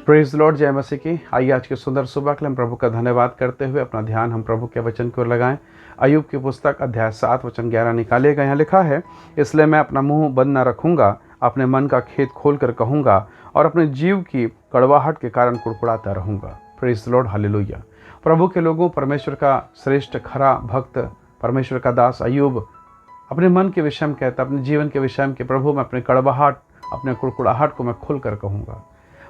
Praise Lord, जय मसीह की। आइए आज की सुंदर सुबह के लिए हम प्रभु का धन्यवाद करते हुए अपना ध्यान हम प्रभु के वचन की ओर लगाएं। अय्यूब की पुस्तक अध्याय 7 वचन 11 निकालेगा। यहाँ लिखा है, इसलिए मैं अपना मुंह बंद न रखूंगा, अपने मन का खेद खोल कर कहूँगा और अपने जीव की कड़वाहट के कारण कुड़कुड़ाता रहूँगा। Praise Lord, hallelujah. प्रभु के लोगों, परमेश्वर का श्रेष्ठ खरा भक्त, परमेश्वर का दास अय्यूब अपने मन के विषय में कहता, अपने जीवन के विषय में कि प्रभु मैं अपनी कड़वाहट, अपने कुड़कुड़ाहट को मैं खुल कर कहूँगा।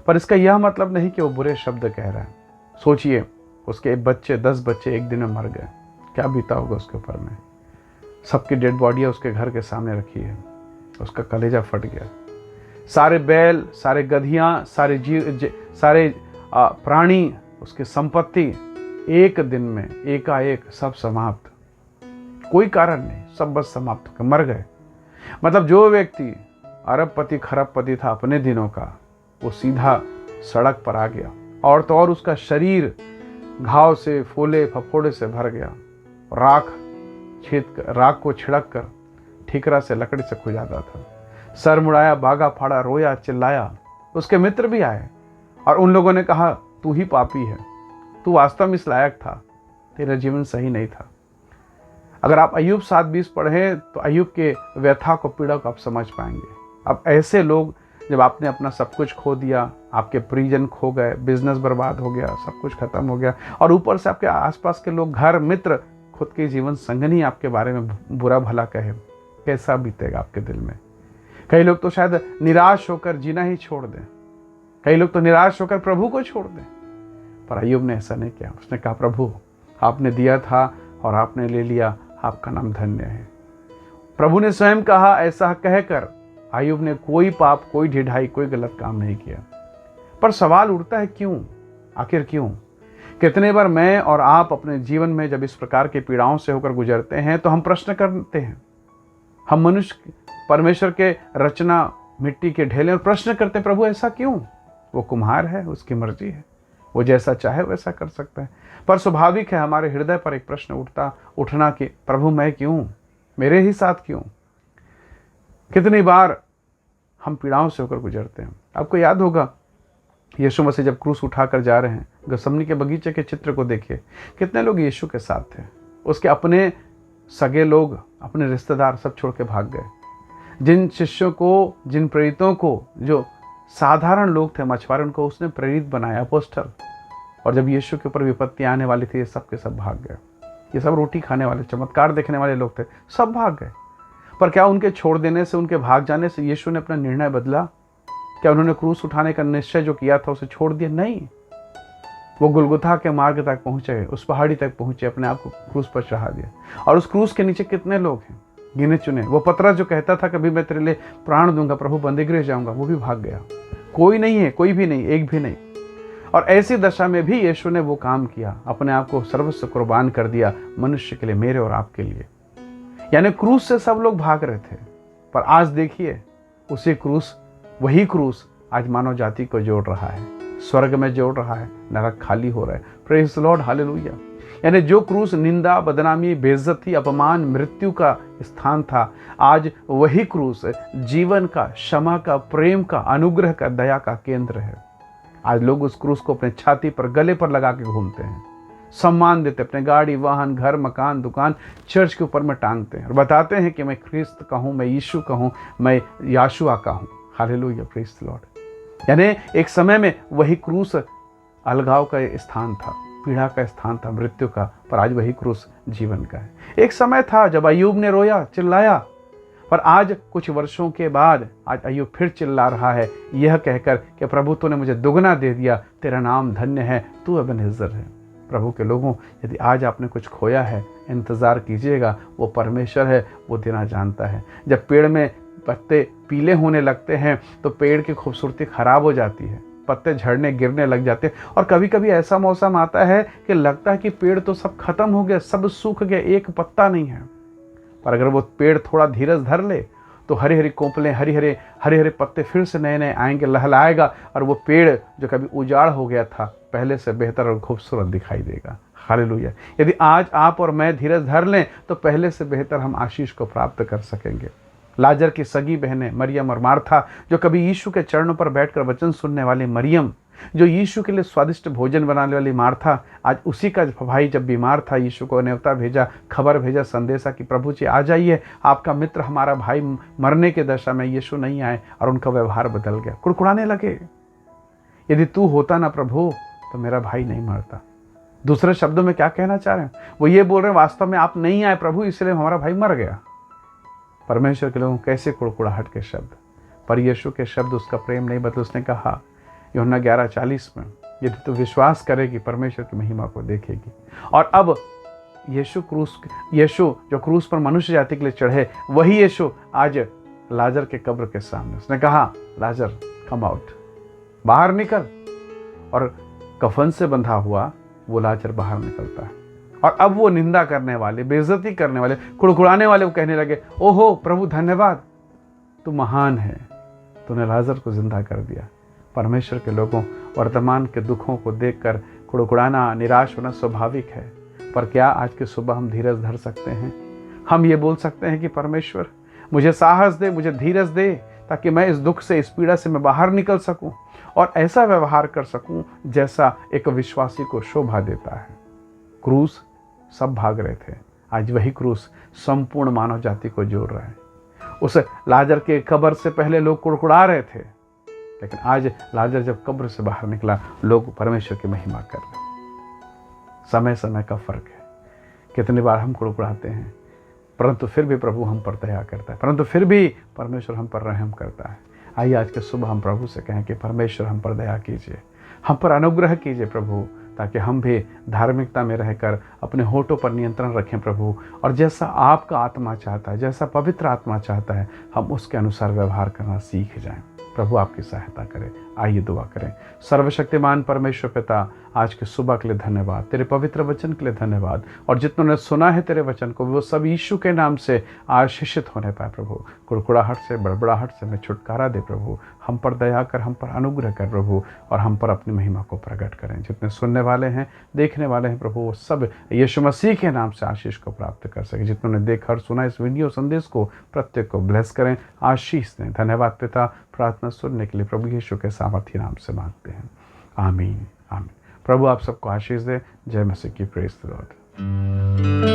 पर इसका यह मतलब नहीं कि वो बुरे शब्द कह रहा है। सोचिए, उसके 10 बच्चे एक दिन में मर गए, क्या बीता होगा उसके ऊपर में। सबकी डेड बॉडियाँ उसके घर के सामने रखी है, उसका कलेजा फट गया। सारे बैल, सारे गधियाँ, सारे प्राणी, उसकी संपत्ति एक दिन में एकाएक सब समाप्त, कोई कारण नहीं, सब बस समाप्त होकर मर गए। मतलब जो व्यक्ति अरबपति खरबपति था अपने दिनों का, वो सीधा सड़क पर आ गया। और तो और उसका शरीर घाव से, फोले फफोड़े से भर गया। राख को छिड़क कर ठीकरा से लकड़ी से खुजाता था। सर मुड़ाया, भागा फाड़ा, रोया, चिल्लाया। उसके मित्र भी आए और उन लोगों ने कहा, तू ही पापी है, तू वास्तव में इस लायक था, तेरा जीवन सही नहीं था। अगर आप अय्यूब 7:20 पढ़ें तो अय्यूब के व्यथा को, पीड़ा को आप समझ पाएंगे। अब ऐसे लोग, जब आपने अपना सब कुछ खो दिया, आपके परिजन खो गए, बिजनेस बर्बाद हो गया, सब कुछ खत्म हो गया, और ऊपर से आपके आसपास के लोग, घर, मित्र, खुद के जीवन संगनी आपके बारे में बुरा भला कहे, कैसा बीतेगा आपके दिल में। कई लोग तो शायद निराश होकर जीना ही छोड़ दें, कई लोग तो निराश होकर प्रभु को छोड़ दें। पर अय्यूब ने ऐसा नहीं किया। उसने कहा, प्रभु आपने दिया था और आपने ले लिया, आपका नाम धन्य है। प्रभु ने स्वयं कहा, ऐसा कहकर अय्यूब ने कोई पाप, कोई ढिठाई, कोई गलत काम नहीं किया। पर सवाल उठता है, क्यों? आखिर क्यों? कितने बार मैं और आप अपने जीवन में जब इस प्रकार की पीड़ाओं से होकर गुजरते हैं तो हम प्रश्न करते हैं। हम मनुष्य परमेश्वर के रचना, मिट्टी के ढेले, और प्रश्न करते हैं, प्रभु ऐसा क्यों? वो कुम्हार है, उसकी मर्जी है, वो जैसा चाहे वैसा कर सकता है। पर स्वाभाविक है हमारे हृदय पर एक प्रश्न उठना कि प्रभु मैं क्यों, मेरे ही साथ क्यों? कितनी बार हम पीड़ाओं से होकर गुजरते हैं। आपको याद होगा, यीशु मसीह जब क्रूस उठाकर जा रहे हैं, गसमनी के बगीचे के चित्र को देखिए, कितने लोग यीशु के साथ थे। उसके अपने सगे लोग, अपने रिश्तेदार सब छोड़ के भाग गए। जिन शिष्यों को, जिन प्रेरितों को, जो साधारण लोग थे, मछुआरे, उनको उसने प्रेरित बनाया, अपोस्टल। और जब यीशु के ऊपर विपत्ति आने वाली थी, ये सब के सब भाग गए। ये सब रोटी खाने वाले, चमत्कार देखने वाले लोग थे, सब भाग गए। पर क्या उनके छोड़ देने से, उनके भाग जाने से यीशु ने अपना निर्णय बदला? क्या उन्होंने क्रूस उठाने का निश्चय जो किया था उसे छोड़ दिया? नहीं। वो गुलगुथा के मार्ग तक पहुंचे, उस पहाड़ी तक पहुंचे, अपने आप को क्रूस पर चढ़ा दिया। और उस क्रूस के नीचे कितने लोग हैं, गिने चुने। वो पतरस जो कहता था कभी मैं तेरे लिए प्राण दूंगा, प्रभु बंदीगृह जाऊंगा, वो भी भाग गया। कोई नहीं है, कोई भी नहीं, एक भी नहीं। और ऐसी दशा में भी यीशु ने वो काम किया, अपने आप को सर्वस्व कुर्बान कर दिया मनुष्य के लिए, मेरे और आपके लिए। यानी क्रूस से सब लोग भाग रहे थे। पर आज देखिए, उसी क्रूस, वही क्रूस आज मानव जाति को जोड़ रहा है, स्वर्ग में जोड़ रहा है, नरक खाली हो रहा है। Praise Lord, hallelujah. यानी जो क्रूस निंदा, बदनामी, बेइज्जती, अपमान, मृत्यु का स्थान था, आज वही क्रूस जीवन का, क्षमा का, प्रेम का, अनुग्रह का, दया का केंद्र है। आज लोग उस क्रूस को अपने छाती पर, गले पर लगा के घूमते हैं, सम्मान देते, अपने गाड़ी, वाहन, घर, मकान, दुकान, चर्च के ऊपर में टांगते हैं और बताते हैं कि मैं ख्रिस्त का हूँ, मैं यीशु का हूँ, मैं याशुआ का हूँ। Hallelujah, praise the Lord. यानी एक समय में वही क्रूस अलगाव का स्थान था, पीड़ा का स्थान था, मृत्यु का। पर आज वही क्रूस जीवन का है। एक समय था जब अय्यूब ने रोया, चिल्लाया, पर आज कुछ वर्षों के बाद आज अय्यूब फिर चिल्ला रहा है, यह कहकर कि प्रभु तूने मुझे दुगना दे दिया, तेरा नाम धन्य है, तू एबेनेज़र है। प्रभु के लोगों, यदि आज आपने कुछ खोया है, इंतज़ार कीजिएगा, वो परमेश्वर है, वो देना जानता है। जब पेड़ में पत्ते पीले होने लगते हैं तो पेड़ की खूबसूरती खराब हो जाती है, पत्ते झड़ने, गिरने लग जाते हैं। और कभी कभी ऐसा मौसम आता है कि लगता है कि पेड़ तो सब खत्म हो गया, सब सूख गया, एक पत्ता नहीं है। पर अगर वो पेड़ थोड़ा धीरज धर ले तो हरी हरी कोंपलें, हरे हरे पत्ते फिर से नए नए आएंगे, लहलाएगा, और वो पेड़ जो कभी उजाड़ हो गया था, पहले से बेहतर और खूबसूरत दिखाई देगा। हालेलुया। यदि आज आप और मैं धीरज धर लें तो पहले से बेहतर हम आशीष को प्राप्त कर सकेंगे। लाजर की सगी बहनें मरियम और मार्था, जो कभी यीशु के चरणों पर बैठकर वचन सुनने वाली मरियम, जो यीशु के लिए स्वादिष्ट भोजन बनाने वाली मार्था, आज उसी का भाई जब बीमार था, यीशु को न्योता भेजा, खबर भेजा, संदेशा कि प्रभु जी आ जाइए, आपका मित्र हमारा भाई मरने के दशा में, यीशु नहीं आए, और उनका व्यवहार बदल गया, कुड़कुड़ाने लगे, यदि तू होता ना प्रभु तो मेरा भाई नहीं मरता। दूसरे शब्दों में क्या कहना चाह रहे हैं? वो ये बोल रहे हैं वास्तव में आप नहीं आए प्रभु, इसलिए हमारा भाई मर गया। परमेश्वर के लोगों कैसे कुड़कुड़ाहट के शब्द, पर यीशु के शब्द उसका प्रेम नहीं बदले। उसने कहा यूहन्ना 11:40 में, यदि तू विश्वास करेगी परमेश्वर की महिमा को देखेगी। और अब यीशु जो क्रूस पर मनुष्य जाति के लिए चढ़े, वही यीशु आज लाजर के कब्र के सामने, उसने कहा लाजर कम आउट, बाहर निकल। और कफन से बंधा हुआ वो लाजर बाहर निकलता है। और अब वो निंदा करने वाले, बेइज्जती करने वाले, कुड़कुड़ाने वाले वो कहने लगे, ओहो प्रभु धन्यवाद, तू महान है, तूने लाजर को जिंदा कर दिया। परमेश्वर के लोगों, वर्तमान के दुखों को देखकर कुड़कुड़ाना, निराश होना स्वाभाविक है, पर क्या आज की सुबह हम धीरज धर सकते हैं? हम ये बोल सकते हैं कि परमेश्वर मुझे साहस दे, मुझे धीरज दे, ताकि मैं इस दुख से, इस पीड़ा से मैं बाहर निकल सकूं और ऐसा व्यवहार कर सकूं जैसा एक विश्वासी को शोभा देता है। क्रूस सब भाग रहे थे, आज वही क्रूस संपूर्ण मानव जाति को जोड़ रहा है। उस लाजर के कब्र से पहले लोग कुड़कुड़ा रहे थे, लेकिन आज लाजर जब कब्र से बाहर निकला, लोग परमेश्वर की महिमा कर रहे हैं। समय समय का फर्क है। कितनी बार हम कुड़कुड़ाते हैं, परंतु फिर भी प्रभु हम पर दया करता है, परंतु फिर भी परमेश्वर हम पर रहम करता है। आइए आज के सुबह हम प्रभु से कहें कि परमेश्वर हम पर दया कीजिए, हम पर अनुग्रह कीजिए प्रभु, ताकि हम भी धार्मिकता में रहकर अपने होठों पर नियंत्रण रखें प्रभु, और जैसा आपका आत्मा चाहता है, जैसा पवित्र आत्मा चाहता है, हम उसके अनुसार व्यवहार करना सीख जाएं। प्रभु आपकी सहायता करे। आइए दुआ करें। सर्वशक्तिमान परमेश्वर पिता, आज के सुबह के लिए धन्यवाद, तेरे पवित्र वचन के लिए धन्यवाद, और जितनों ने सुना है तेरे वचन को, वो सब यीशु के नाम से आशीषित होने पाए प्रभु। कुड़कुड़ाहट से, बड़बड़ाहट से मैं छुटकारा दे प्रभु, हम पर दया कर, हम पर अनुग्रह कर प्रभु, और हम पर अपनी महिमा को प्रकट करें। जितने सुनने वाले हैं, देखने वाले हैं प्रभु, वो सब यीशु मसीह के नाम से आशीष को प्राप्त कर सके। जितनों ने देखा और सुना इस वीडियो संदेश को, प्रत्येक को ब्लेस करें, आशीष दें। धन्यवाद पिता, प्रार्थना सुनने के लिए प्रभु यीशु के सामर्थ्य नाम से मांगते हैं, आमीन आमीन। प्रभु आप सबको आशीष दे। जय मसीह की। Praise the Lord.